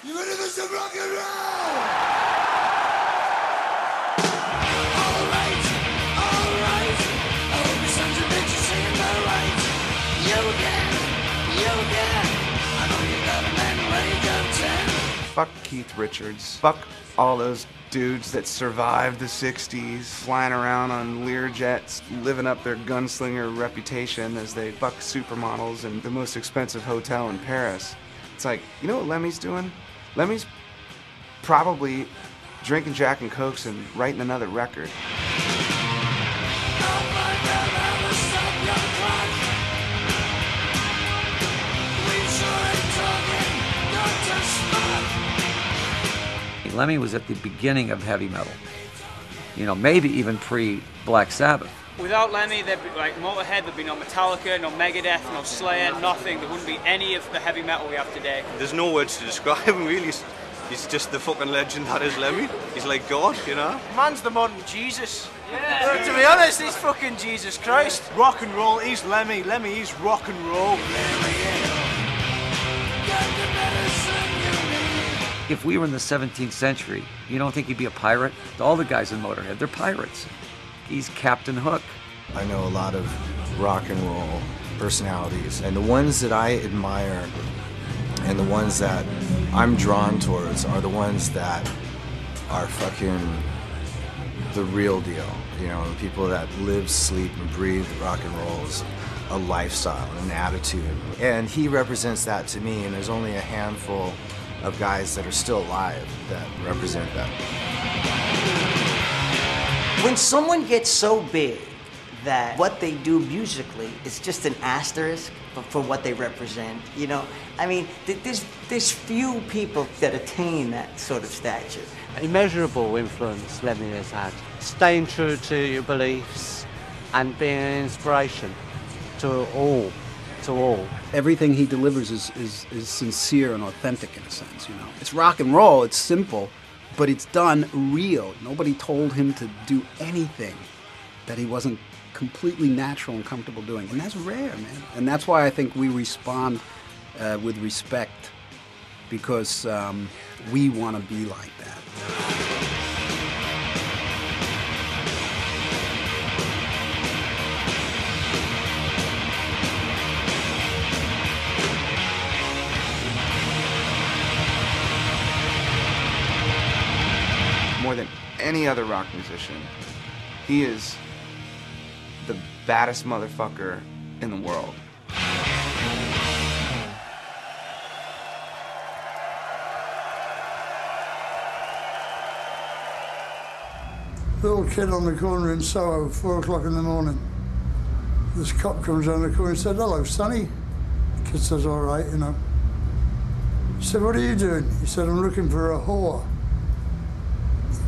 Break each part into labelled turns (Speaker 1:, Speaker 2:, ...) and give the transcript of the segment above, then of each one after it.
Speaker 1: You ready for some rock and roll? Alright. I hope your sons and bitches singing the right. You can. I know you got a man rage of 10.
Speaker 2: Fuck Keith Richards. Fuck all those dudes that survived the 60s, flying around on Learjets, living up their gunslinger reputation as they fuck supermodels in the most expensive hotel in Paris. It's like, you know what Lemmy's doing? Lemmy's probably drinking Jack and Cokes and writing another record.
Speaker 3: Lemmy was at the beginning of heavy metal. You know, maybe even pre-Black Sabbath.
Speaker 4: Without Lemmy, there'd be like Motorhead, there'd be no Metallica, no Megadeth, no Slayer, nothing. There wouldn't be any of the heavy metal we have today.
Speaker 5: There's no words to describe him, really. He's just the fucking legend that is Lemmy. He's like God, you know?
Speaker 6: Man's the modern Jesus. Yeah. To be honest, he's fucking Jesus Christ. Rock and roll, he's Lemmy. Lemmy, he's rock and roll.
Speaker 3: If we were in the 17th century, you don't think he'd be a pirate? All the guys in Motorhead, they're pirates. He's Captain Hook.
Speaker 7: I know a lot of rock and roll personalities, and the ones that I admire and the ones that I'm drawn towards are the ones that are fucking the real deal. You know, the people that live, sleep, and breathe rock and roll is a lifestyle, an attitude. And he represents that to me, and there's only a handful of guys that are still alive that represent that.
Speaker 8: When someone gets so big that what they do musically is just an asterisk for what they represent, you know? I mean, there's few people that attain that sort of stature.
Speaker 9: Immeasurable influence Lemmy has had. Staying true to your beliefs and being an inspiration to all.
Speaker 10: Everything he delivers is sincere and authentic in a sense, you know. It's rock and roll, it's simple, but it's done real. Nobody told him to do anything that he wasn't completely natural and comfortable doing. And that's rare, man. And that's why I think we respond with respect, because we want to be like that.
Speaker 2: More than any other rock musician, he is the baddest motherfucker in the world.
Speaker 1: Little kid on the corner in Soho, 4 o'clock in the morning. This cop comes around the corner and said, "Hello, Sonny." The kid says, "All right, you know." He said, "What are you doing?" He said, "I'm looking for a whore."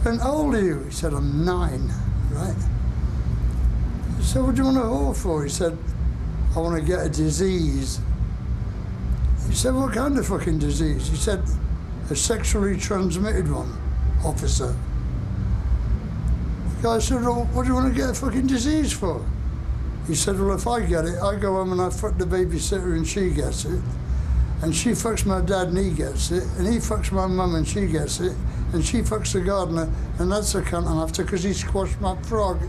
Speaker 1: "And how old are you?" He said, "I'm 9, right?" He said, "What do you want a whore for?" He said, "I want to get a disease." He said, "What kind of fucking disease?" He said, "A sexually transmitted one, officer." The guy said, "Well, what do you want to get a fucking disease for?" He said, "Well, if I get it, I go home and I fuck the babysitter and she gets it. And she fucks my dad and he gets it. And he fucks my mum and she gets it. And she fucks the gardener, and that's a cunt I'm after because he squashed my frog."